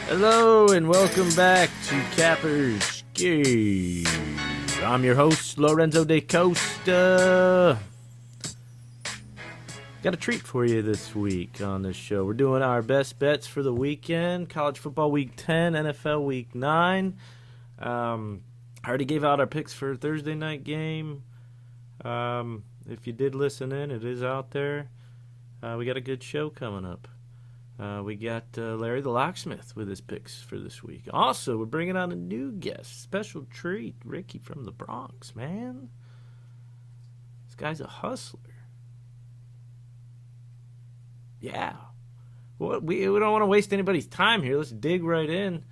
Hello and welcome back to Capper's Game. I'm your host, Lorenzo de Costa. Got a treat for you this week on this show. We're doing our best bets for the weekend. College football week 10, NFL week 9. I already gave out our picks for Thursday night game. If you did listen in, it is out there. We got a good show coming up. We got Larry the Locksmith with his picks for this week. Also, we're bringing on a new guest, special treat, Ricky from the Bronx, man. This guy's a hustler. Yeah. Well, we don't want to waste anybody's time here. Let's dig right in.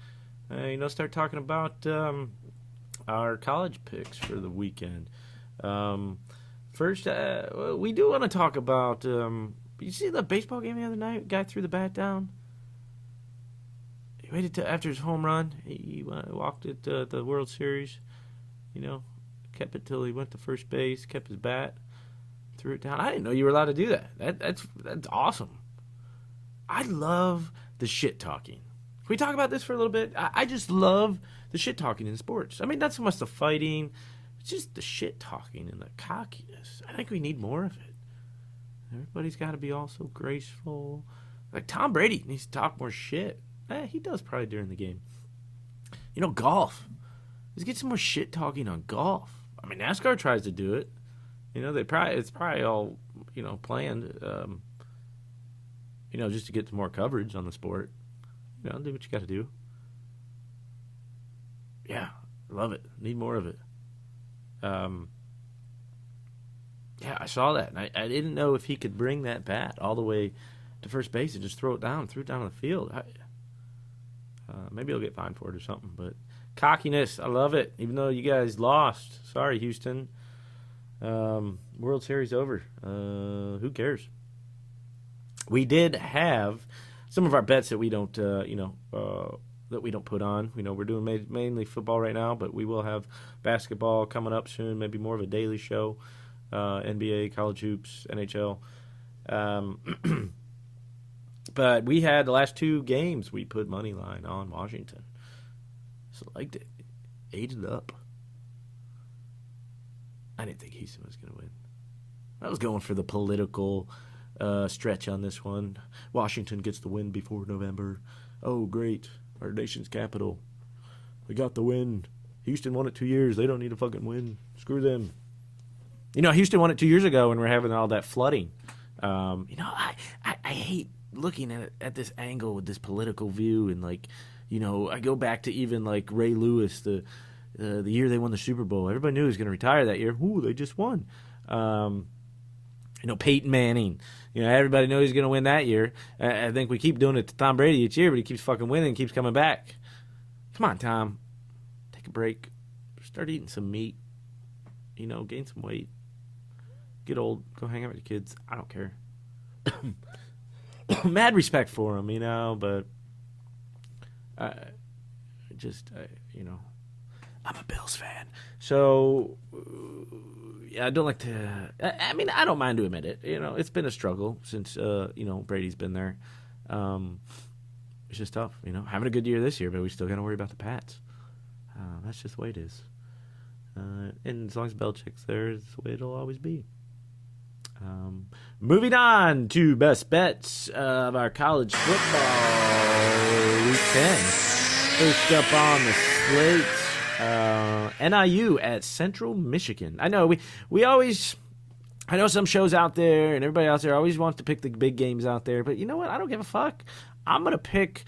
Start talking about our college picks for the weekend. First, we do want to talk about... you see the baseball game the other night? Guy threw the bat down. He waited till after his home run. He walked it the World Series. Kept it till he went to first base. Kept his bat. Threw it down. I didn't know you were allowed to do that. That's awesome. I love the shit talking. Can we talk about this for a little bit? I just love the shit talking in sports. I mean, not so much the fighting. It's just the shit talking and the cockiness. I think we need more of it. Everybody's got to be all so graceful. Like Tom Brady needs to talk more shit. He does probably during the game. Golf. Let's get some more shit talking on golf. I mean, NASCAR tries to do it. It's probably all planned. Just to get some more coverage on the sport. Do what you got to do. Yeah, love it. Need more of it. Yeah, I saw that, and I didn't know if he could bring that bat all the way to first base and just throw it down on the field. Maybe he'll get fined for it or something, but cockiness, I love it, even though you guys lost. Sorry, Houston. World Series over. Who cares? We did have some of our bets that we don't, that we don't put on. We're doing mainly football right now, but we will have basketball coming up soon, maybe more of a daily show. NBA, college hoops, NHL. But we had the last two games, we put money line on Washington. So liked it. Ate it up. I didn't think Houston was going to win. I was going for the political stretch on this one. Washington gets the win before November. Oh, great. Our nation's capital. We got the win. Houston won it 2 years. They don't need a fucking win. Screw them. Houston won it 2 years ago when we were having all that flooding. I hate looking at this angle with this political view. And, I go back to even, Ray Lewis, the year they won the Super Bowl. Everybody knew he was going to retire that year. Ooh, they just won. Peyton Manning. Everybody knew he was going to win that year. I think we keep doing it to Tom Brady each year, but he keeps fucking winning and keeps coming back. Come on, Tom. Take a break. Start eating some meat. Gain some weight. Get old. Go hang out with your kids. I don't care. Mad respect for him, but I'm a Bills fan. So, I don't like to... I don't mind to admit it. It's been a struggle since, Brady's been there. It's just tough, Having a good year this year, but we still got to worry about the Pats. That's just the way it is. And as long as Belichick's there, it's the way it'll always be. Moving on to best bets of our college football week 10. First up on the slate, NIU at Central Michigan. I know I know some shows out there and everybody out there always wants to pick the big games out there, but you know what? I don't give a fuck. I'm going to pick,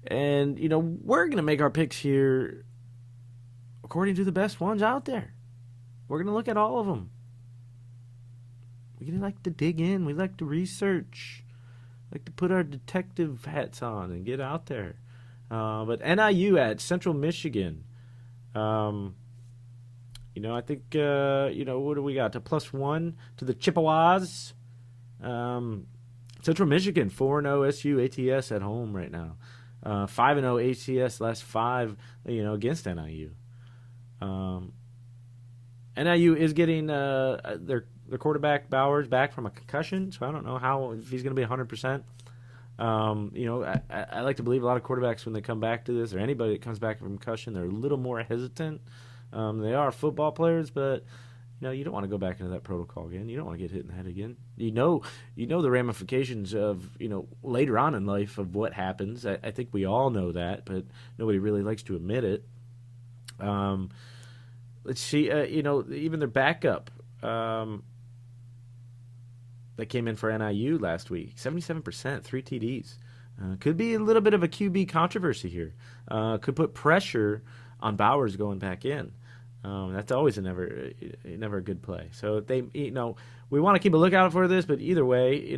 and we're going to make our picks here according to the best ones out there. We're going to look at all of them. We like to dig in. We like to research. Like to put our detective hats on and get out there. But NIU at Central Michigan. I think, what do we got? To +1 to the Chippewas. Central Michigan, 4-0 SU ATS at home right now. 5-0 ATS last 5, against NIU. NIU is getting their quarterback Bowers back from a concussion, so I don't know if he's going to be 100%. I like to believe a lot of quarterbacks, when they come back to this, or anybody that comes back from concussion, they're a little more hesitant. They are football players, but you don't want to go back into that protocol again. You don't want to get hit in the head again. You know the ramifications of later on in life of what happens. I think we all know that, but nobody really likes to admit it. Let's see. Even their backup. That came in for NIU last week, 77%, 3 TDs. Could be a little bit of a QB controversy here. Could put pressure on Bowers going back in. That's always never a good play. So we want to keep a lookout for this. But either way,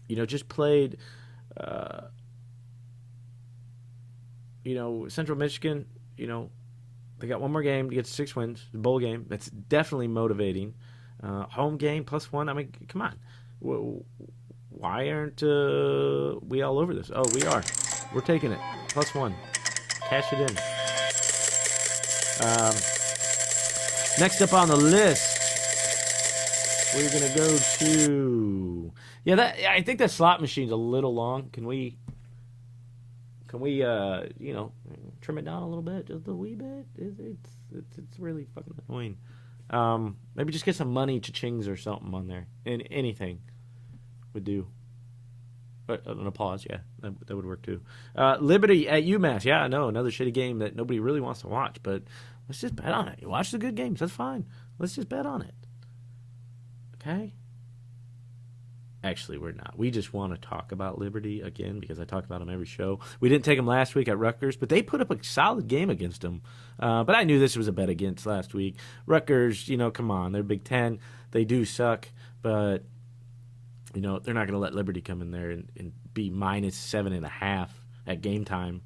just played. Central Michigan. They got one more game to get to 6 wins. The bowl game. That's definitely motivating. Home game +1. I mean, come on. Why aren't we all over this? Oh, we are. We're taking it. +1. Cash it in. Next up on the list, we're going to go to... I think that slot machine's a little long. Can we trim it down a little bit? Just a wee bit? It's really fucking annoying. Maybe just get some money cha-chings or something on there. And anything would do. An applause, yeah. That would work too. Liberty at UMass. Yeah, I know. Another shitty game that nobody really wants to watch, but let's just bet on it. You watch the good games. That's fine. Let's just bet on it. Okay? Actually, we're not. We just want to talk about Liberty again because I talk about them every show. We didn't take them last week at Rutgers, but they put up a solid game against them. But I knew this was a bet against last week. Rutgers, come on. They're Big Ten. They do suck, but, they're not going to let Liberty come in there and be -7.5 at game time,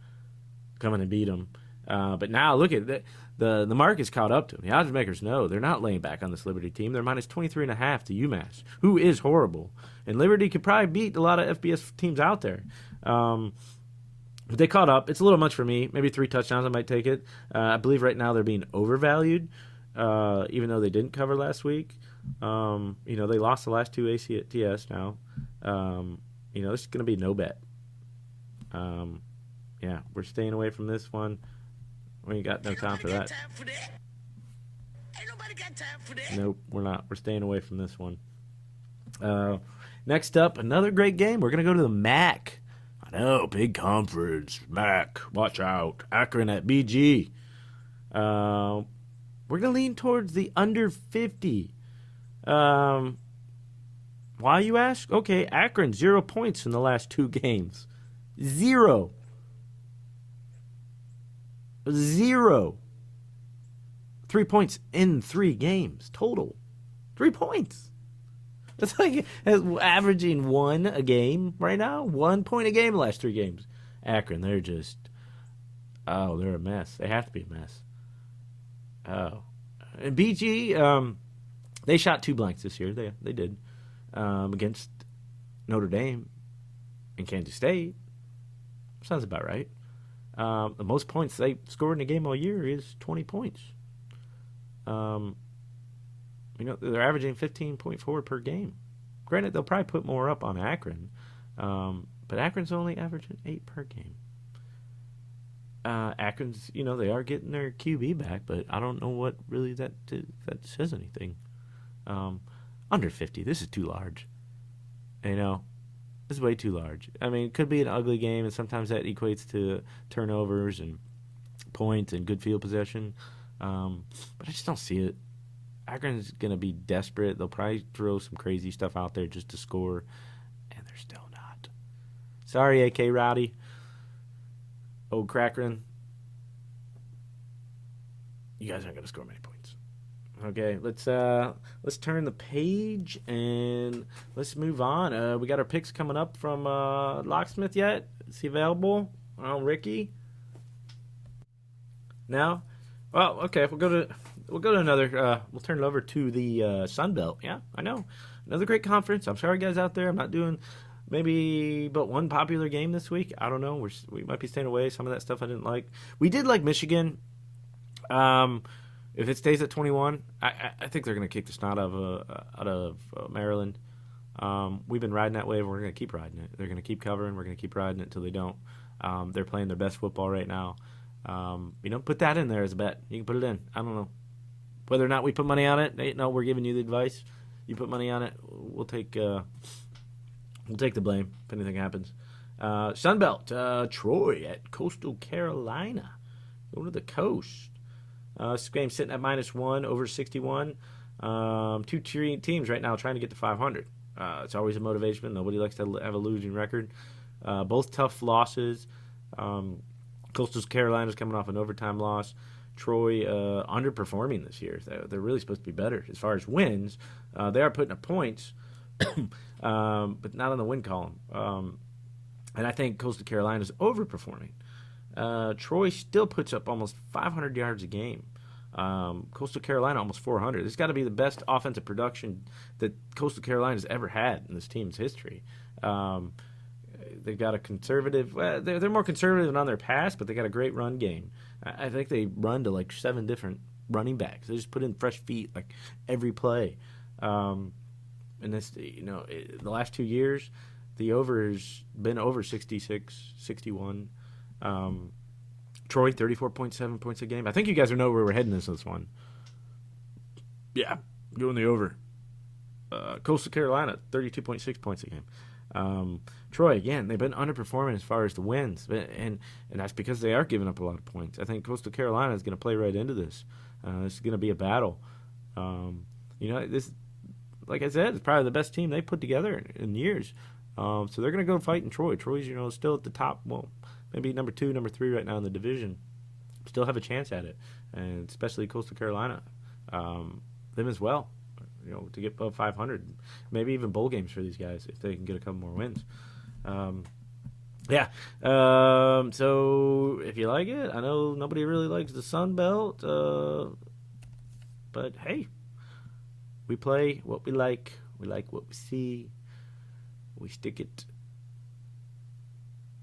coming and beat them. But now, look at that. The market's caught up to them. The odds makers know they're not laying back on this Liberty team. They're -23.5 to UMass, who is horrible. And Liberty could probably beat a lot of FBS teams out there. But they caught up. It's a little much for me. Maybe 3 touchdowns, I might take it. I believe right now they're being overvalued, even though they didn't cover last week. They lost the last 2 ACTS now. This is going to be no bet. We're staying away from this one. We ain't got no time for that. Ain't nobody got time for that. Nope, we're not. We're staying away from this one. Next up, another great game. We're going to go to the MAC. I know, big conference. MAC, watch out. Akron at BG. We're going to lean towards the under 50. Why, you ask? Okay, Akron, 0 points in the last 2 games. 0. 0. 3 points in 3 games total. 3 points. That's like averaging 1 a game right now. 1 point a game the last 3 games. Akron, they're just... they're a mess. They have to be a mess. And BG, they shot 2 blanks this year. They did. Against Notre Dame and Kansas State. Sounds about right. The most points they scored in a game all year is 20 points. They're averaging 15.4 per game. Granted, they'll probably put more up on Akron, but Akron's only averaging 8 per game. Akron's, they are getting their QB back, but I don't know what really that says anything. Under 50, this is too large. This is way too large. I mean, it could be an ugly game, and sometimes that equates to turnovers and points and good field possession. But I just don't see it. Akron's going to be desperate. They'll probably throw some crazy stuff out there just to score, and they're still not. Sorry, AK Rowdy. Old Crackrin. You guys aren't going to score many points. Okay, let's turn the page and let's move on. We got our picks coming up from Locksmith yet? Is he available? Oh, Ricky. Now, well, okay. We'll go to another. We'll turn it over to the Sun Belt. Yeah, I know, another great conference. I'm sorry, guys out there. I'm not doing maybe but one popular game this week. I don't know. We might be staying away. Some of that stuff I didn't like. We did like Michigan. If it stays at 21, I think they're going to kick the snot out of Maryland. We've been riding that wave, and we're going to keep riding it. They're going to keep covering. We're going to keep riding it until they don't. They're playing their best football right now. Put that in there as a bet. You can put it in. I don't know. Whether or not we put money on it, no, we're giving you the advice. You put money on it, we'll take the blame if anything happens. Sunbelt, Troy at Coastal Carolina. Go to the coast. This game sitting at -1 over 61. Two teams right now trying to get to 500. It's always a motivation. Nobody likes to have a losing record. Both tough losses. Coastal Carolina's coming off an overtime loss. Troy underperforming this year. They're really supposed to be better as far as wins. They are putting up points, but not on the win column. And I think Coastal Carolina's overperforming. Troy still puts up almost 500 yards a game. Coastal Carolina almost 400. It's got to be the best offensive production that Coastal Carolina's ever had in this team's history. They've got a conservative. They're more conservative than on their past, but they got a great run game. I think they run to like 7 different running backs. They just put in fresh feet like every play. And this, the last 2 years, the over has been over 66, 61. Troy 34.7 points a game. I think you guys know where we're heading this one. Yeah, going the over. Coastal Carolina 32.6 points a game. Troy, again, they've been underperforming as far as the wins, and that's because they are giving up a lot of points. I think Coastal Carolina is going to play right into this. This is going to be a battle. This, like I said, it's probably the best team they've put together in years. So they're going to go fight in Troy. Troy's, still at the top, well, maybe number 2, number 3 right now in the division. Still have a chance at it, and especially Coastal Carolina. Them as well. To get above 500, maybe even bowl games for these guys if they can get a couple more wins. So if you like it, I know nobody really likes the Sun Belt, but hey, we play what we like what we see, we stick it.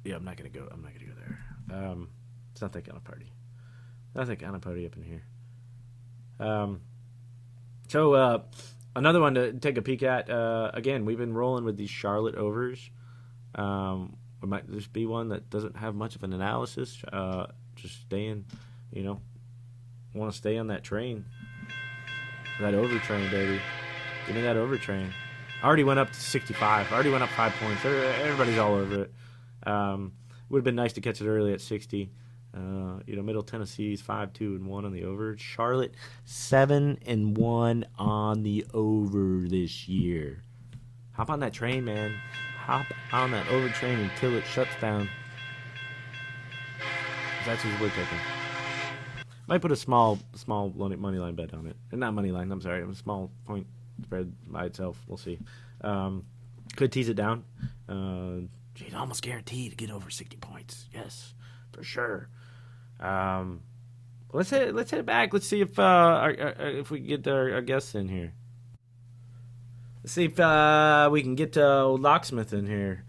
Yeah, I'm not gonna go there. It's not that kind of party. Not that kind of party up in here. So another one to take a peek at. Again, we've been rolling with these Charlotte overs. We might just be one that doesn't have much of an analysis. Just staying, want to stay on that train. That over train, baby. Give me that over train. I already went up to 65. I already went up 5 points. Everybody's all over it. Would have been nice to catch it early at 60. Middle Tennessee's 5-2-1 on the over. Charlotte 7-1 on the over this year. Hop on that train, man. Hop on that over train until it shuts down. That's what we're taking. Might put a small money line bet on it. Not money line. I'm sorry. A small point spread by itself. We'll see. Could tease it down. It's almost guaranteed to get over 60 points. Yes, for sure. Let's hit it back. Let's see if we can get our guests in here. Let's see if we can get Locksmith in here.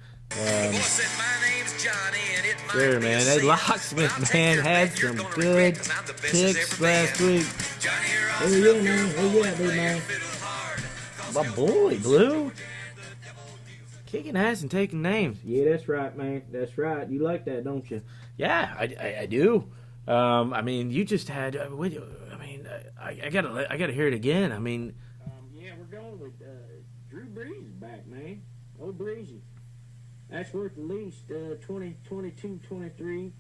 Sure, man. That Locksmith, man, had some good picks last week. Oh, yeah, man. Oh, yeah, big man. My boy, Blue. Kicking ass and taking names. Yeah, that's right, man. That's right. You like that, don't you? Yeah, I do. You just had. I gotta hear it again. Yeah, we're going with Drew Brees back, man. Old Breezy. That's worth at least 20, 22, 23.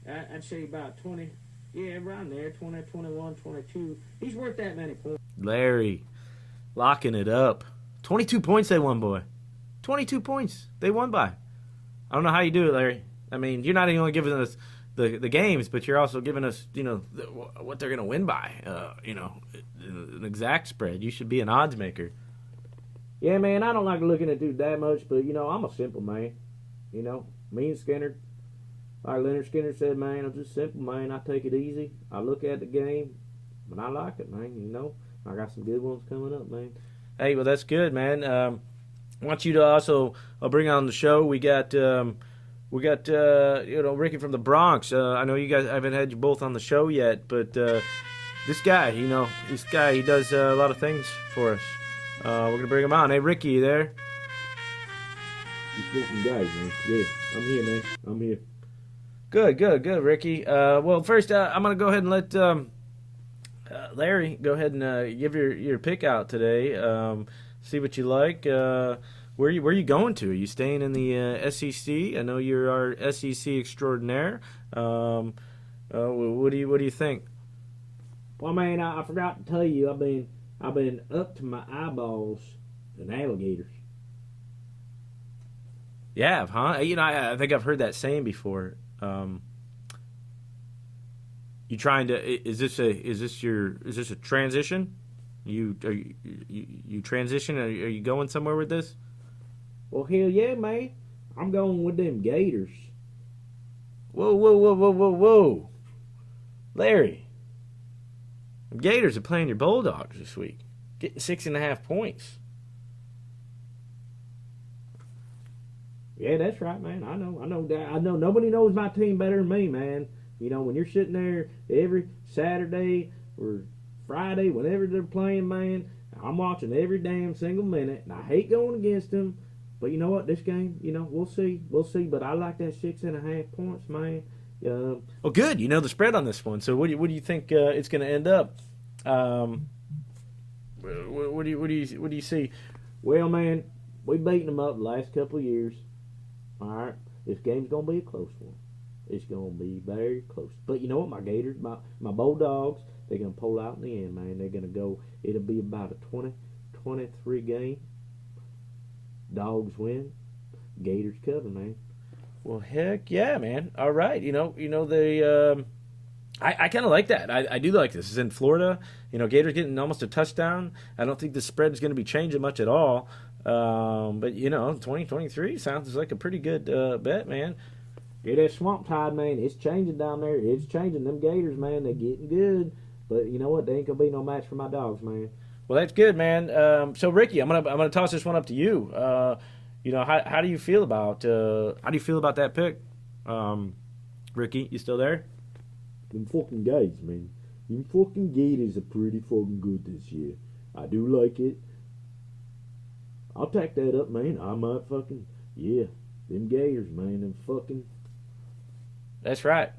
I'd say about 20. Yeah, around there. 20, 21, 22. He's worth that many points. Larry, locking it up. 22 points they won, boy. 22 points they won by. I don't know how you do it, Larry. You're not even only giving us the games, but you're also giving us, what they're going to win by. An exact spread. You should be an odds maker. Yeah, man, I don't like looking at dude that much, but, I'm a simple man. Me and Skinner, like Leonard Skinner said, man, I'm just simple, man. I take it easy. I look at the game, but I like it, man, I got some good ones coming up, man. Hey, well, that's good, man. I want you to also bring on the show. We got Ricky from the Bronx. I know you guys, I haven't had you both on the show yet, but this guy, he does a lot of things for us. We're gonna bring him on. Hey, Ricky, you there? You fucking guys, man. Yeah, I'm here, man. I'm here. Good, Ricky. Well, first, I'm gonna go ahead and let Larry go ahead and give your pick out today. See what you like. Where you going to? Are you staying in the SEC? I know you're our SEC extraordinaire. What do you think? Well, man, I forgot to tell you, I've been up to my eyeballs in alligators. Yeah, huh? I think I've heard that saying before. You trying to? Is this a transition? You transition? Are you going somewhere with this? Well, hell yeah, man. I'm going with them gators. Whoa, Larry. The Gators are playing your Bulldogs this week, getting 6.5 points. Yeah, that's right, man. I know that. I know nobody knows my team better than me, man. You know, when you're sitting there every Saturday or Friday, whenever they're playing, man, I'm watching every damn single minute, and I hate going against them. But you know what? This game, we'll see. But I like that 6.5 points, man. Well, good. You know the spread on this one. So what do you think it's going to end up? What do you see? Well, man, we've beaten them up the last couple of years. All right, this game's gonna be a close one. It's gonna be very close. But you know what? My Gators, my Bulldogs, they're gonna pull out in the end, man. They're gonna go. It'll be about a 20-23 game. Dogs win. Gators cover, man. Well, heck yeah, man. All right, I kind of like that. I do like this. It's in Florida. Gators getting almost a touchdown. I don't think the spread is going to be changing much at all. But 2023 sounds like a pretty good bet, man. Yeah, that swamp tide, man, it's changing down there. It's changing. Them Gators, man, they're getting good. But you know what? They ain't gonna be no match for my dogs, man. Well, that's good, man. So Ricky, I'm gonna toss this one up to you. How do you feel about that pick? Ricky, you still there? Them fucking guys, man. Them fucking Gators are pretty fucking good this year. I do like it. I'll tack that up, man. I might fucking, yeah. Them Gators, man. Them fucking. That's right.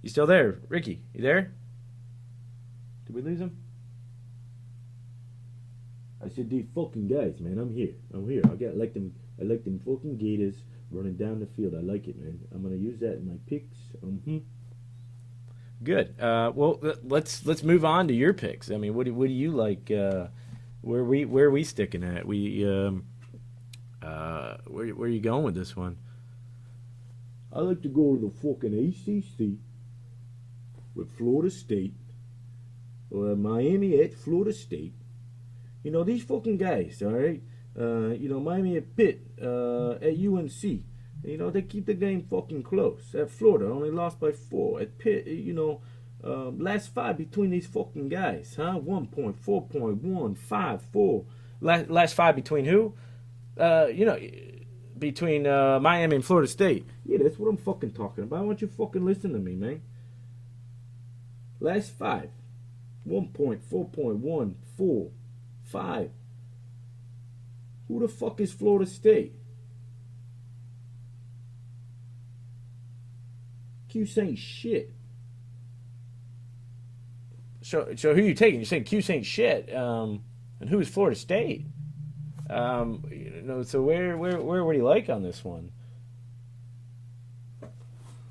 You still there, Ricky? You there? Did we lose him? I said, these fucking guys, man. I'm here. I like them fucking Gators running down the field. I like it, man. I'm gonna use that in my picks. Good. Well, let's move on to your picks. I mean, what do you like? Where are we sticking at? Where are you going with this one? I like to go to the fucking ACC with Florida State or Miami at Florida State. These fucking guys, all right? Miami at Pitt, at UNC. They keep the game fucking close. At Florida, only lost by 4. At Pitt, last 5 between these fucking guys, huh? 1 point, 4 point, 1, 5, 4. Last 5 between who? Between Miami and Florida State. Yeah, that's what I'm fucking talking about. Why don't you fucking listen to me, man? Last 5. 1 point, 4 point, 1, 4, 5. Who the fuck is Florida State? Cuse ain't shit. So who are you taking? You're saying Cuse ain't shit. And who is Florida State? So where would you like on this one?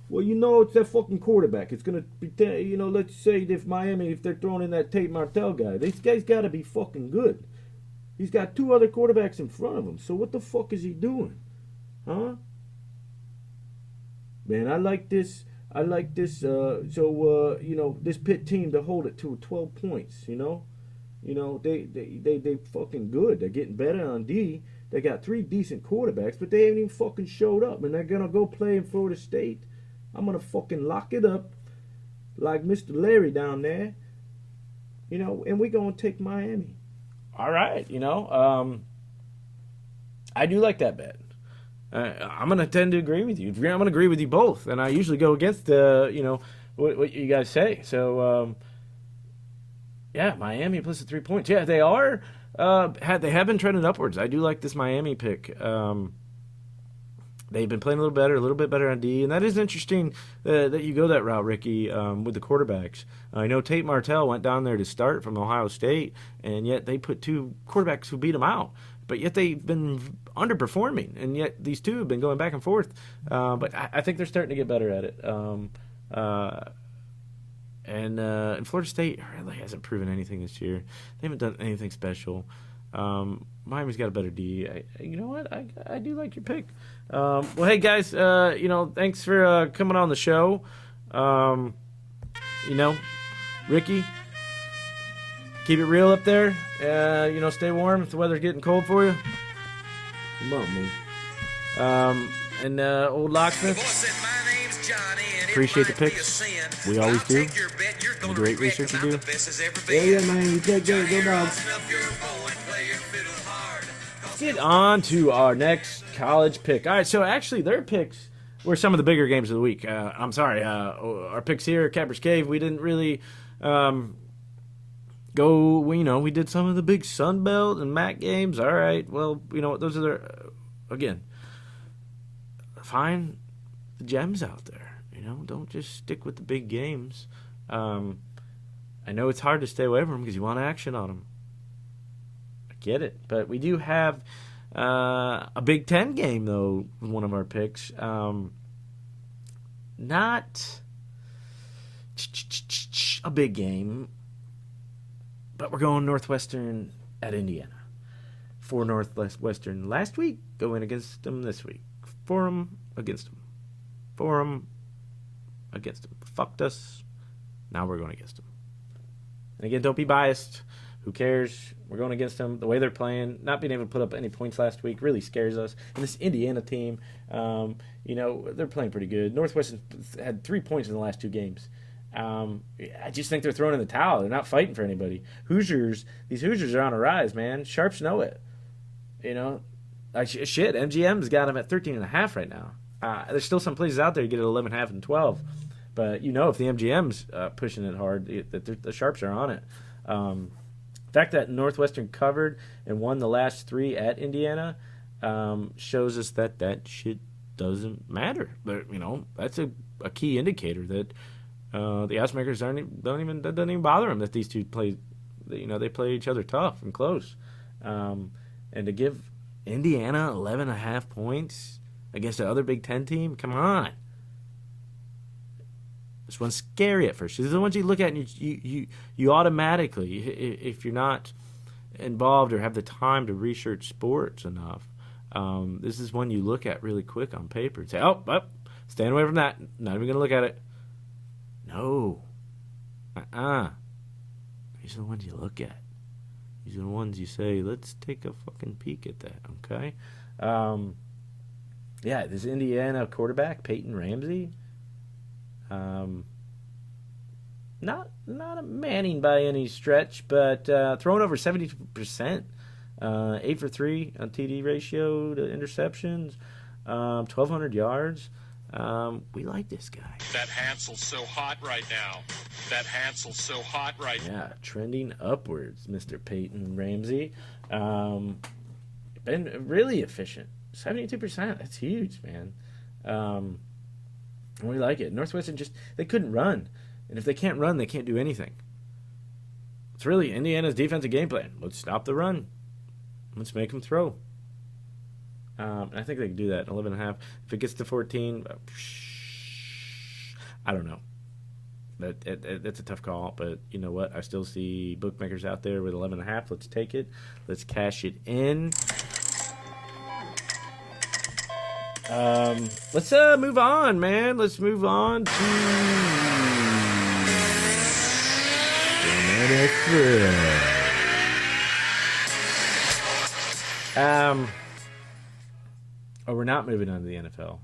Well, it's that fucking quarterback. It's gonna be, let's say if Miami, if they're throwing in that Tate Martell guy, this guy's got to be fucking good. He's got 2 other quarterbacks in front of him. So what the fuck is he doing, huh? Man, I like this. This Pitt team to hold it to 12 points. They fucking good. They're getting better on D. They got 3 decent quarterbacks, but they ain't even fucking showed up. And they're gonna go play in Florida State. I'm gonna fucking lock it up like Mr. Larry down there. And we're gonna take Miami. All right. I do like that bet. I'm gonna tend to agree with you. I'm gonna agree with you both, and I usually go against what you guys say. So Yeah, Miami plus the 3 points. Yeah, they are. They have been trending upwards. I do like this Miami pick. They've been playing a little bit better on D, and that is interesting that you go that route, Ricky, with the quarterbacks. I know Tate Martell went down there to start from Ohio State, and yet they put two quarterbacks who beat him out. But yet they've been underperforming, and yet these two have been going back and forth. But I think they're starting to get better at it. And Florida State really hasn't proven anything this year. They haven't done anything special. Miami's got a better D. You know what? I do like your pick. Well, hey guys, thanks for coming on the show. Ricky, keep it real up there. Stay warm if the weather's getting cold for you. Come on, man. And old Locksmith, appreciate the picks. We always do. And the great research you do. Yeah, man. You take care. Go Dogs. Let's get on to our next college pick. All right, so actually their picks were some of the bigger games of the week. I'm sorry. Our picks here at Capper's Cave, we didn't really go, we did some of the big Sun Belt and MAC games. All right, well, those are again, find the gems out there. Don't just stick with the big games. I know it's hard to stay away from them because you want action on them. I get it, but we do have a Big Ten game though. One of our picks, not a big game, but we're going Northwestern at Indiana. For Northwestern last week, going against them this week. For them, against them. For them, against them. Fucked us. Now we're going against them. And again, don't be biased. Who cares? We're going against them. The way they're playing, not being able to put up any points last week really scares us. And this Indiana team, they're playing pretty good. Northwestern had 3 points in the last two games. I just think they're throwing in the towel. They're not fighting for anybody. These Hoosiers are on a rise, man. Sharps know it. MGM's got them at 13.5 right now. There's still some places out there you get at 11.5 and 12. But if the MGM's pushing it hard, the Sharps are on it. The fact that Northwestern covered and won the last 3 at Indiana shows us that shit doesn't matter. But that's a key indicator that the odds makers that doesn't even bother them that these two play. They play each other tough and close. And to give Indiana 11.5 points against the other Big Ten team, come on. This one's scary at first. These are the ones you look at and you automatically, if you're not involved or have the time to research sports enough, this is one you look at really quick on paper and say, stand away from that. Not even going to look at it. No. These are the ones you look at. These are the ones you say, let's take a fucking peek at that, okay? This Indiana quarterback, Peyton Ramsey, not a Manning by any stretch, but throwing over 72%, 8 for 3 on TD ratio to interceptions, 1,200 yards. We like this guy. That Hansel's so hot right now. Yeah, trending upwards, Mr. Peyton Ramsey. Been really efficient. 72%. That's huge, man. We like it. Northwestern they couldn't run. And if they can't run, they can't do anything. It's really Indiana's defensive game plan. Let's stop the run. Let's make them throw. And I think they can do that. 11.5. If it gets to 14, I don't know. That's a tough call, but you know what? I still see bookmakers out there with 11.5. Let's take it. Let's cash it in. Let's move on, man. Let's move on to the NFL. We're not moving on to the NFL.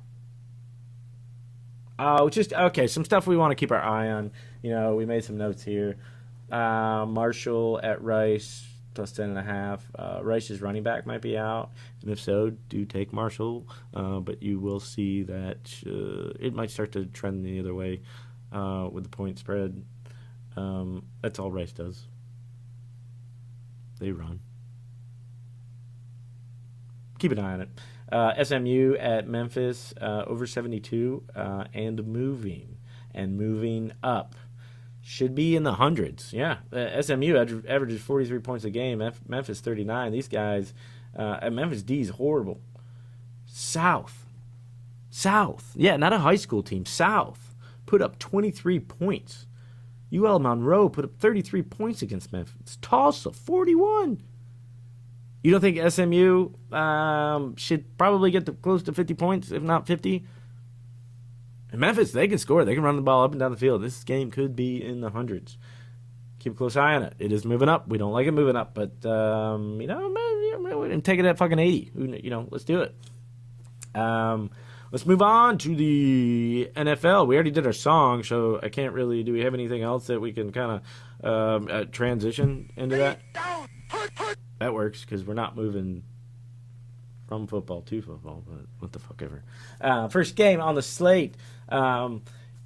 Okay, some stuff we want to keep our eye on. We made some notes here. Marshall at Rice, plus 10.5. Rice's running back might be out, and if so, do take Marshall. But you will see that it might start to trend the other way with the point spread. That's all Rice does. They run. Keep an eye on it. SMU at Memphis, over 72, and moving up. Should be in the hundreds. Yeah, SMU averages 43 points a game. Memphis 39. These guys, Memphis D is horrible. South. Yeah, not a high school team. South put up 23 points. UL Monroe put up 33 points against Memphis. Tulsa 41. You don't think SMU should probably get close to 50 points, if not 50? And Memphis, they can score. They can run the ball up and down the field. This game could be in the hundreds. Keep a close eye on it. It is moving up. We don't like it moving up, but take it at fucking 80. Let's do it. Let's move on to the NFL. We already did our song, so I can't really. Do we have anything else that we can kind of transition into that? That works because we're not moving from football to football, but what the fuck ever. First game on the slate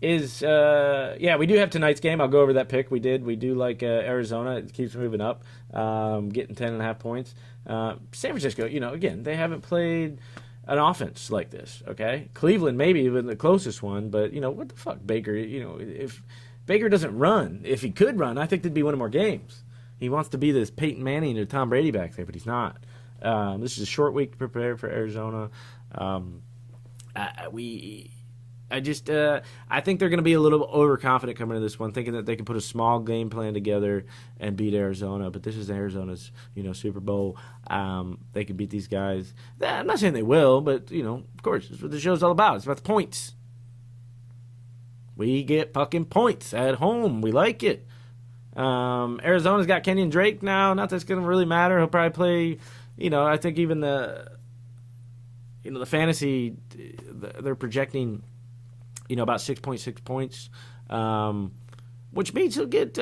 is we do have tonight's game. I'll go over that pick. We do like Arizona. It keeps moving up, getting 10.5 points. San Francisco, again, they haven't played an offense like this, okay? Cleveland maybe even the closest one, but, what the fuck, Baker, if Baker doesn't run, if he could run, I think they'd be winning more games. He wants to be this Peyton Manning or Tom Brady back there, but he's not. This is a short week to prepare for Arizona. I think they're going to be a little overconfident coming into this one, thinking that they can put a small game plan together and beat Arizona. But this is Arizona's, Super Bowl. They could beat these guys. I'm not saying they will, but of course, that's what the show's all about. It's about the points. We get fucking points at home. We like it. Arizona's got Kenyon Drake now. Not that it's going to really matter. He'll probably play. I think even the fantasy, they're projecting, about 6.6 points, which means he'll get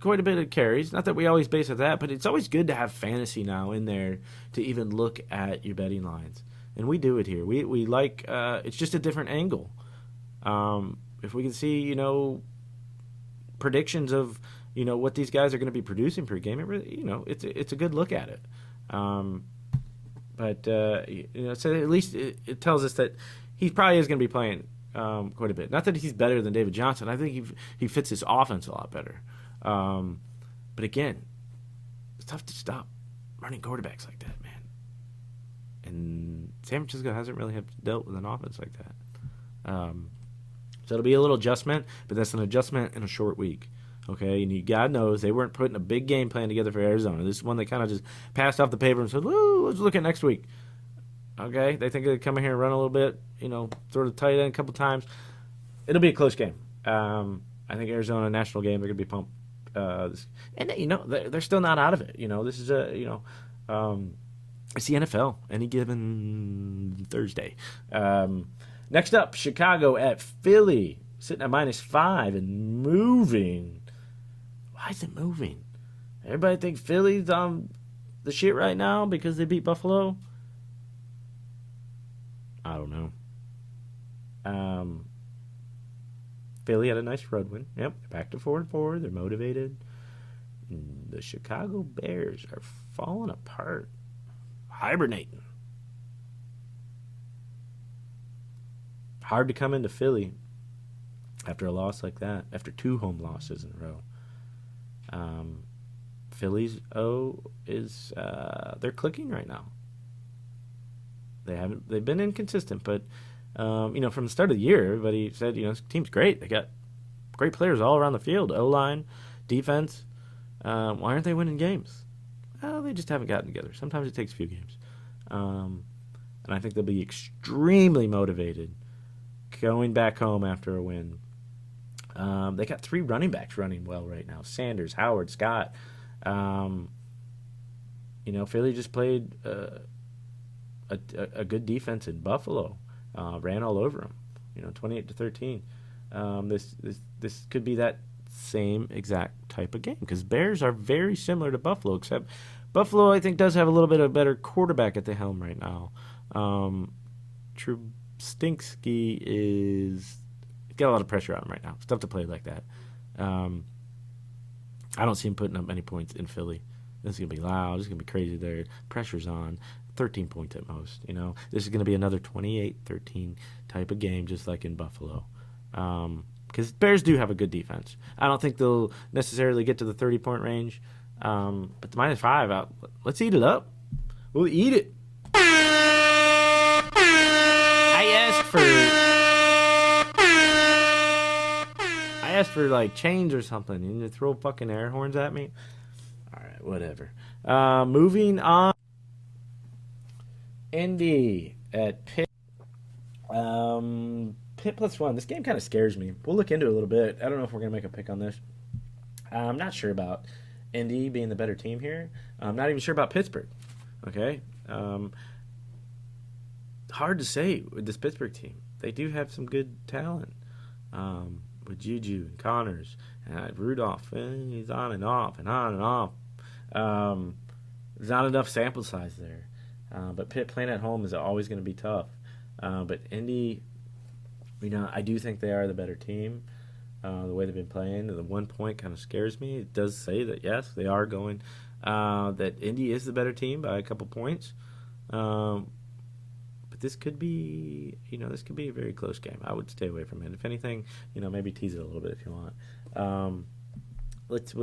quite a bit of carries. Not that we always base it that, but it's always good to have fantasy now in there to even look at your betting lines, and we do it here. We like it's just a different angle. If we can see predictions of what these guys are going to be producing per game, it really it's a good look at it. So at least it tells us that he probably is going to be playing quite a bit. Not that he's better than David Johnson. I think he fits his offense a lot better. But again, it's tough to stop running quarterbacks like that, man. And San Francisco hasn't really dealt with an offense like that. So it'll be a little adjustment, but that's an adjustment in a short week. Okay, and God knows they weren't putting a big game plan together for Arizona. This is one they kind of just passed off the paper and said, "Woo, let's look at next week." Okay, they think they come in here and run a little bit, throw the tight end a couple times. It'll be a close game. I think Arizona national game, they're gonna be pumped. They're still not out of it. This is it's the NFL. Any given Thursday. Next up, Chicago at Philly, sitting at -5 and moving. Why is it moving? Everybody thinks Philly's on the shit right now because they beat Buffalo. I don't know. Philly had a nice road win. Yep, they're back to 4-4. They're motivated. The Chicago Bears are falling apart, hibernating. Hard to come into Philly after a loss like that, after 2 home losses in a row. Philly's is they're clicking right now. They've been inconsistent, but from the start of the year, everybody said, this team's great. They got great players all around the field, O-line, defense. Why aren't they winning games? Well, they just haven't gotten together. Sometimes it takes a few games. And I think they'll be extremely motivated going back home after a win. They got 3 running backs running well right now. Sanders, Howard, Scott. Philly just played a good defense in Buffalo. Ran all over them. 28-13. This could be that same exact type of game because Bears are very similar to Buffalo, except Buffalo I think does have a little bit of a better quarterback at the helm right now. Trubisky is got a lot of pressure on him right now. It's tough to play like that. I don't see him putting up many points in Philly. It's going to be loud. It's going to be crazy there. Pressure's on. 13 points at most. This is going to be another 28-13 type of game, just like in Buffalo. Because Bears do have a good defense. I don't think they'll necessarily get to the 30-point range. But the -5, let's eat it up. We'll eat it. I asked for like change or something. You need to throw fucking air horns at me. All right, whatever. Moving on. Indy at Pitt. Pitt +1. This game kind of scares me. We'll look into it a little bit. I don't know if we're going to make a pick on this. I'm not sure about Indy being the better team here. I'm not even sure about Pittsburgh. Okay? Hard to say with this Pittsburgh team. They do have some good talent. With Juju and Connors. Rudolph, he's on and off and on and off. There's not enough sample size there. But Pitt playing at home is always going to be tough. But Indy, I do think they are the better team. The way they've been playing, the 1 point kind of scares me. It does say that, yes, they are going, that Indy is the better team by a couple points. But this could be, this could be a very close game. I would stay away from it. If anything, maybe tease it a little bit if you want. What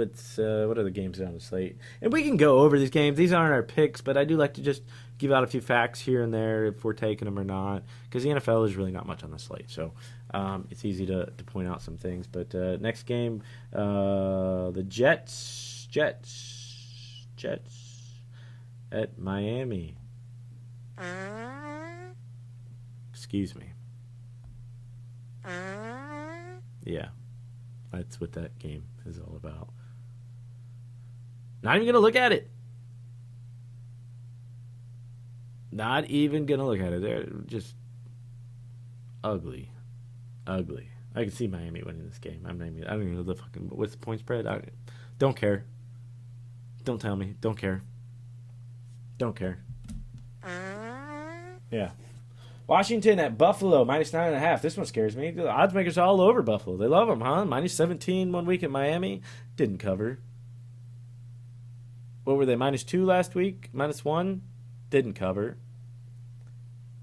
are the games on the slate? And we can go over these games. These aren't our picks, but I do like to just give out a few facts here and there if we're taking them or not, because the NFL is really not much on the slate. So it's easy to point out some things. But next game, the Jets at Miami. Excuse me. Yeah. That's what that game is all about. Not even going to look at it. Not even going to look at it. They're just ugly. Ugly. I can see Miami winning this game. I don't even know what's the point spread. I don't care. Don't tell me. Don't care. Don't care. Yeah. Washington at Buffalo, -9.5. This one scares me. The odds makers are all over Buffalo. They love them, huh? -17 1 week at Miami. Didn't cover. What were they, -2 last week? -1? Didn't cover.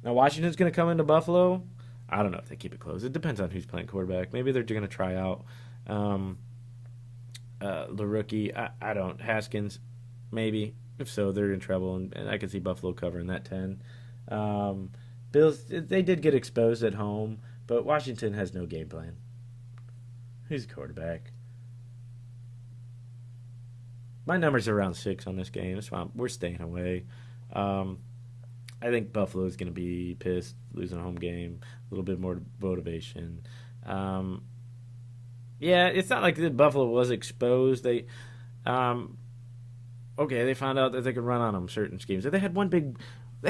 Now Washington's going to come into Buffalo. I don't know if they keep it close. It depends on who's playing quarterback. Maybe they're going to try out the rookie. I don't. Haskins, maybe. If so, they're in trouble, and I can see Buffalo covering that 10. Bills, they did get exposed at home, but Washington has no game plan. Who's the quarterback? My numbers are around 6 on this game. That's why we're staying away. I think Buffalo is going to be pissed, losing a home game, a little bit more motivation. Yeah, it's not like Buffalo was exposed. They found out that they could run on them certain schemes. They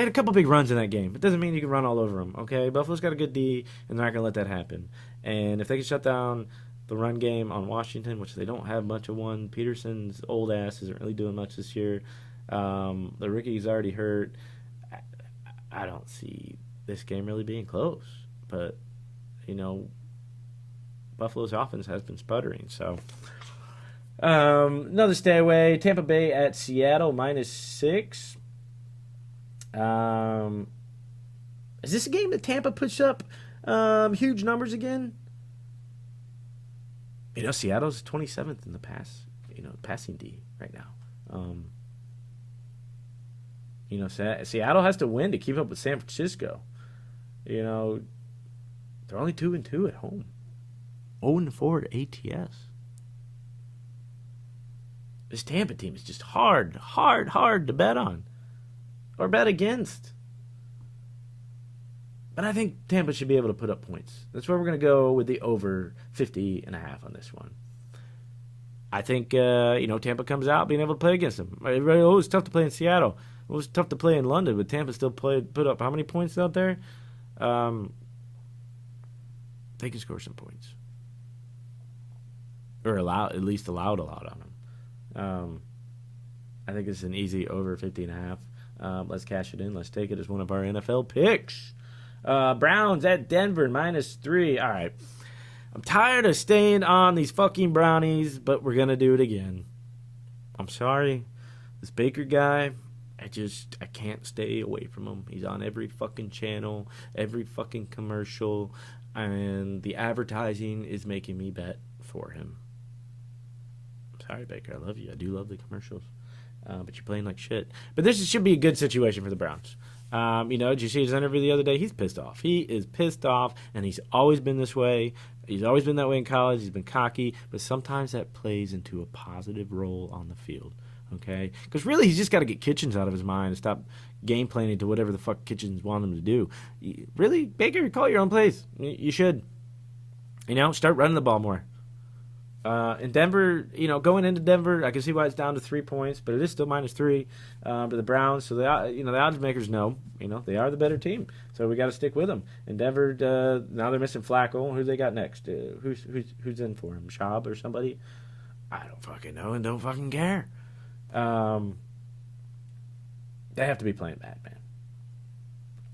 had a couple big runs in that game. It doesn't mean you can run all over them, okay? Buffalo's got a good D, and they're not going to let that happen. And if they can shut down the run game on Washington, which they don't have much of one, Peterson's old ass isn't really doing much this year. The rookie's already hurt. I don't see this game really being close. But, Buffalo's offense has been sputtering, so... another stay away. Tampa Bay at Seattle, -6. Is this a game that Tampa puts up huge numbers again? Seattle's 27th in the passing D right now. Seattle has to win to keep up with San Francisco. They're only 2-2 at home. 0-4 ATS. This Tampa team is just hard to bet on. Or bet against. But I think Tampa should be able to put up points. That's where we're going to go with the over 50.5 on this one. I think, Tampa comes out being able to play against them. It was tough to play in Seattle. It was tough to play in London, but Tampa still put up how many points out there? They can score some points. Or at least allowed on them. I think it's an easy over 50.5. Let's cash it in. Let's take it as one of our NFL picks. Browns at Denver, -3. All right. I'm tired of staying on these fucking brownies, but we're going to do it again. I'm sorry. This Baker guy, I can't stay away from him. He's on every fucking channel, every fucking commercial, and the advertising is making me bet for him. Sorry, Baker, I love you. I do love the commercials. But you're playing like shit. But this should be a good situation for the Browns. Did you see his interview the other day? He's pissed off. He is pissed off, and he's always been this way. He's always been that way in college. He's been cocky, but sometimes that plays into a positive role on the field. Okay? Because really, he's just got to get Kitchens out of his mind and stop game planning to whatever the fuck Kitchens want him to do. Really, Baker, call your own plays. You should. Start running the ball more. In Denver, going into Denver, I can see why it's down to 3 points, but it is still -3 to the Browns. So the odds makers know, they are the better team. So we got to stick with them. In Denver, now they're missing Flacco. Who they got next? Who's in for him? Schaub or somebody? I don't fucking know and don't fucking care. They have to be playing bad, man.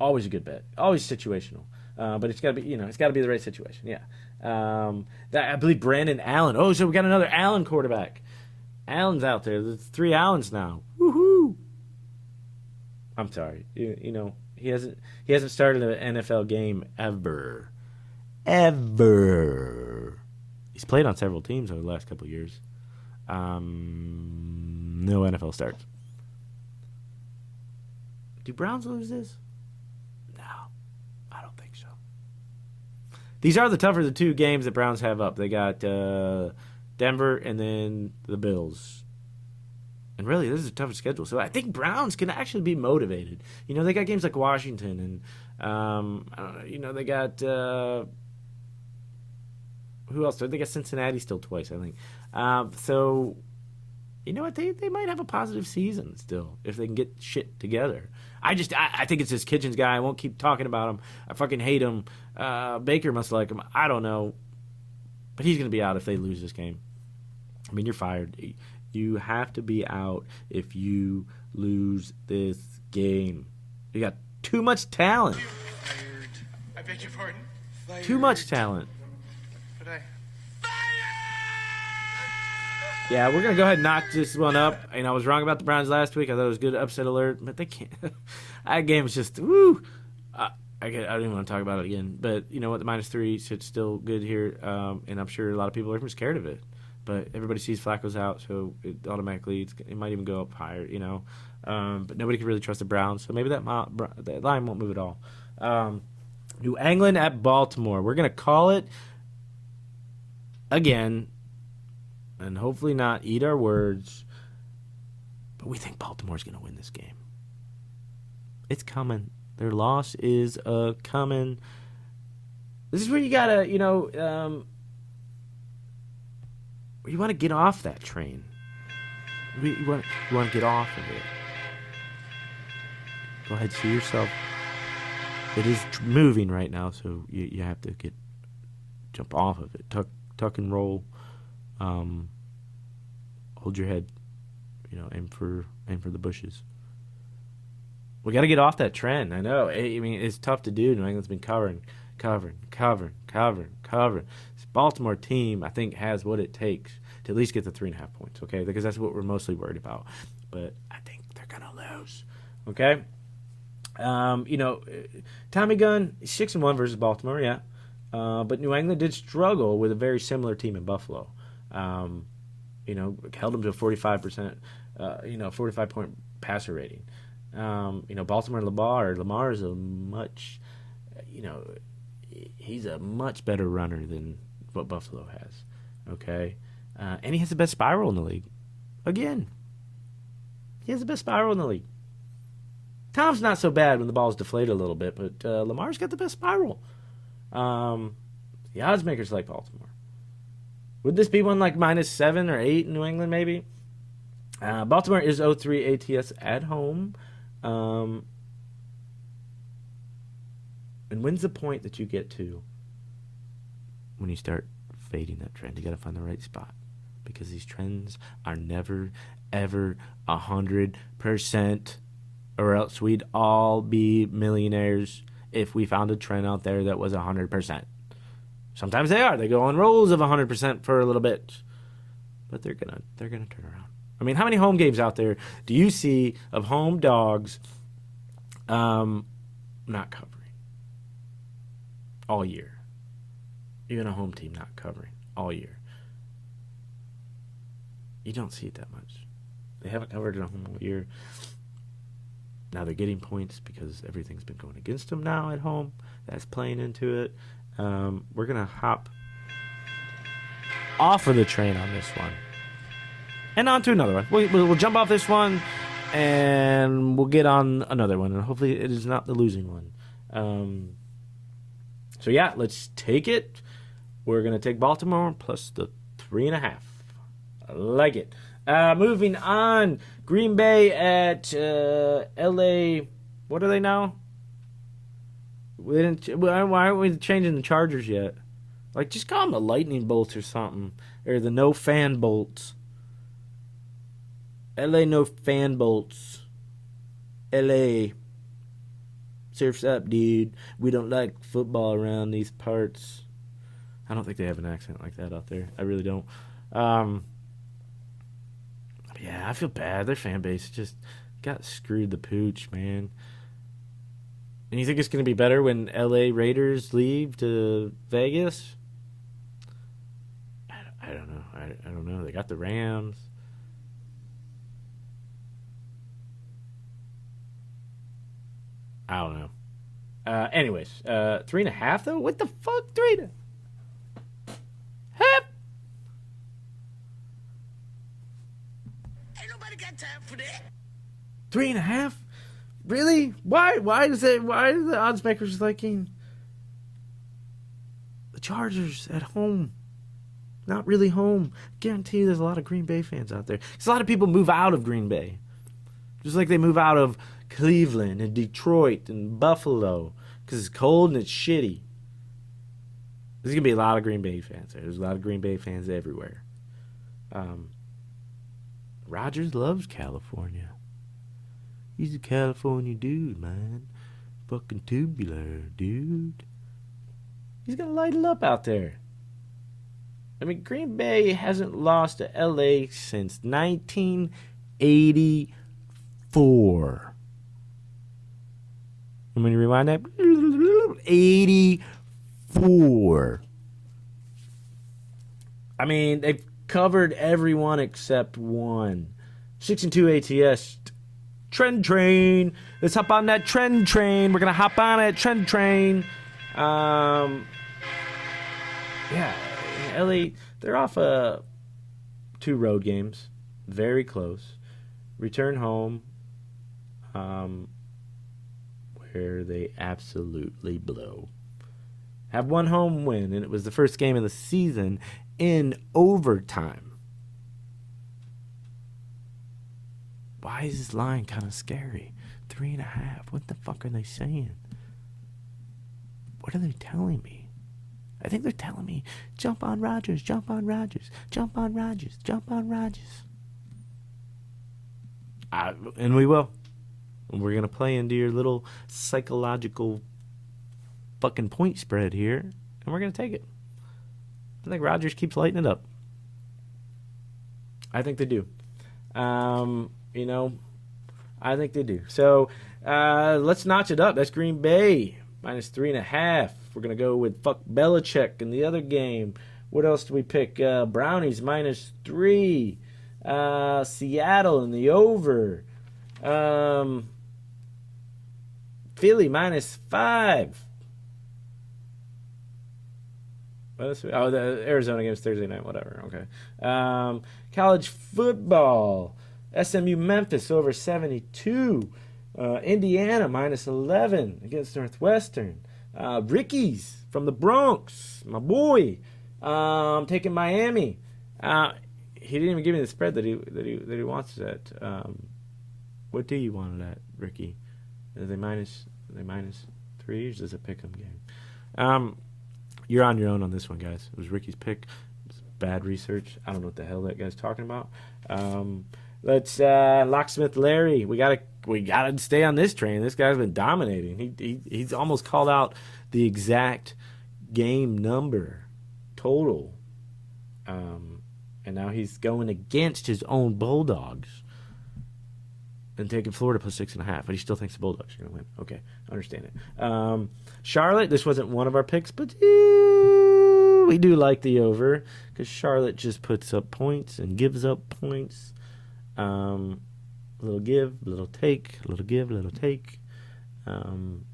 Always a good bet. Always situational. But it's got to be, it's got to be the right situation. Yeah. I believe Brandon Allen. Oh, so we got another Allen quarterback. Allen's out there. There's 3 Allens now. Woohoo! I'm sorry. He hasn't started an NFL game ever. He's played on several teams over the last couple of years. No NFL starts. Do Browns lose this? These are the tougher of the 2 games that Browns have up. They got Denver and then the Bills. And really, this is a tougher schedule. So I think Browns can actually be motivated. They got games like Washington and, they got who else? They got Cincinnati still twice, I think. So, you know what? They might have a positive season still if they can get shit together. I think it's this Kitchens guy. I won't keep talking about him. I fucking hate him. Baker must like him. I don't know. But he's going to be out if they lose this game. I mean, you're fired. You have to be out if you lose this game. You got too much talent. Fired. I beg your pardon? Fired. Too much talent. But I... Yeah, we're going to go ahead and knock this one up. I was wrong about the Browns last week. I thought it was good upset alert, but they can't. That game was just, woo. I don't even want to talk about it again. But you know what? The -3, so it's still good here. And I'm sure a lot of people are scared of it. But everybody sees Flacco's out, so it automatically, it might even go up higher, But nobody can really trust the Browns. So maybe that line won't move at all. New England at Baltimore. We're going to call it again. And hopefully not eat our words. But we think Baltimore's going to win this game. It's coming. Their loss is coming. This is where you got to, you want to get off that train. You want to get off of it. Go ahead, see yourself. It is moving right now, so you have to jump off of it. Tuck and roll. Hold your head, aim for the bushes. We got to get off that trend. I know. It's tough to do. New England's been covering. This Baltimore team, I think, has what it takes to at least get the 3.5 points. Okay, because that's what we're mostly worried about. But I think they're gonna lose. Okay. Tommy Gunn 6-1 versus Baltimore. Yeah. But New England did struggle with a very similar team in Buffalo. Held them to a 45%, 45-point passer rating. Baltimore and Lamar is a much, he's a much better runner than what Buffalo has. Okay. And he has the best spiral in the league. Again, he has the best spiral in the league. Tom's not so bad when the ball's deflated a little bit, but Lamar's got the best spiral. The odds makers like Baltimore. Would this be one like -7 or 8 in New England, maybe? Baltimore is 0-3 ATS at home. And when's the point that you get to when you start fading that trend? You got to find the right spot. Because these trends are never, ever 100%. Or else we'd all be millionaires if we found a trend out there that was 100%. Sometimes they are. They go on rolls of 100% for a little bit. But they're gonna turn around. I mean, how many home games out there do you see of home dogs not covering all year? Even a home team not covering all year. You don't see it that much. They haven't covered it a home all year. Now they're getting points because everything's been going against them now at home. That's playing into it. We're going to hop off of the train on this one. And on to another one. We'll jump off this one and we'll get on another one. And hopefully it is not the losing one. So yeah, let's take it. We're going to take Baltimore plus the 3.5. I like it. Moving on. Green Bay at L.A. What are they now? Why aren't we changing the Chargers yet? Like, just call them the Lightning Bolts or something. Or the No Fan Bolts. L.A. No Fan Bolts. L.A. Surf's up, dude. We don't like football around these parts. I don't think they have an accent like that out there. I really don't. Yeah, I feel bad. Their fan base just got screwed the pooch, man. And you think it's going to be better when L.A. Raiders leave to Vegas? I don't know. I don't know. They got the Rams. I don't know. Anyways, 3.5 though? What the fuck? 3.5? Ain't nobody got time for that. 3.5? Really? Why is the odds makers liking the Chargers at home? Not really home. Guarantee you there's a lot of Green Bay fans out there. Because a lot of people move out of Green Bay. Just like they move out of Cleveland and Detroit and Buffalo. Because it's cold and it's shitty. There's going to be a lot of Green Bay fans there. There's a lot of Green Bay fans everywhere. Rodgers loves California. He's a California dude, man. Fucking tubular, dude. He's going to light it up out there. I mean, Green Bay hasn't lost to L.A. since 1984. I'm going to rewind that. 84. I mean, they've covered everyone except one. 6-2 ATS. Trend train. Let's hop on that trend train. We're going to hop on that trend train. Yeah. LA, they're off 2 road games. Very close. Return home. Where they absolutely blow. Have one home win, and it was the first game of the season in overtime. Why is this line kind of scary? 3.5. What the fuck are they saying? What are they telling me? I think they're telling me, jump on Rodgers, jump on Rodgers, jump on Rodgers, jump on Rodgers. And we will. And we're going to play into your little psychological fucking point spread here, and we're going to take it. I think Rodgers keeps lighting it up. I think they do. I think they do. So, let's notch it up. That's Green Bay, minus 3.5. We're going to go with fuck Belichick in the other game. What else do we pick? Brownies, minus 3. Seattle in the over. Philly, minus 5. Oh, the Arizona game's Thursday night, whatever. Okay. College football. SMU Memphis over 72. Indiana minus 11 against Northwestern. Ricky's from the Bronx, my boy. Taking Miami. He didn't even give me the spread that he wants it at. What do you want it at, Ricky? Are they minus 3 or is it a pick'em game? You're on your own on this one, guys. It was Ricky's pick. It was bad research. I don't know what the hell that guy's talking about. Let's Locksmith Larry. We gotta stay on this train. This guy's been dominating. He's almost called out the exact game number total. And now he's going against his own Bulldogs and taking Florida plus 6.5. But he still thinks the Bulldogs are going to win. Okay, I understand it. Charlotte, this wasn't one of our picks, but we do like the over because Charlotte just puts up points and gives up points. Little give, little take, little give, little take. And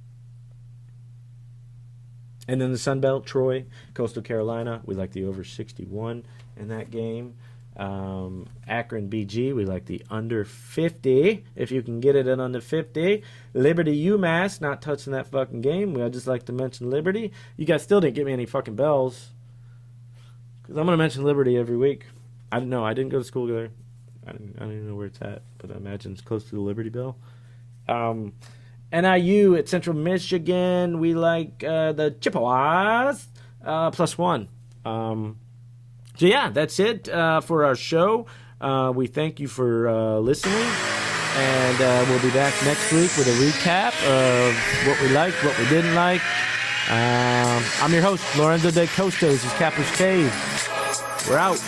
then the Sun Belt, Troy, Coastal Carolina, we like the over 61 in that game. Akron, BG, we like the under 50, if you can get it at under 50. Liberty, UMass, not touching that fucking game. I just like to mention Liberty. You guys still didn't get me any fucking bells, because I'm going to mention Liberty every week. I don't know. I didn't go to school there. I don't even know where it's at, but I imagine it's close to the Liberty Bell. NIU at Central Michigan, we like the Chippewas +1. So yeah, that's it for our show. We thank you for listening, and we'll be back next week with a recap of what we liked, what we didn't like. I'm your host, Lorenzo de Costa. This is Capper's Cave. We're out.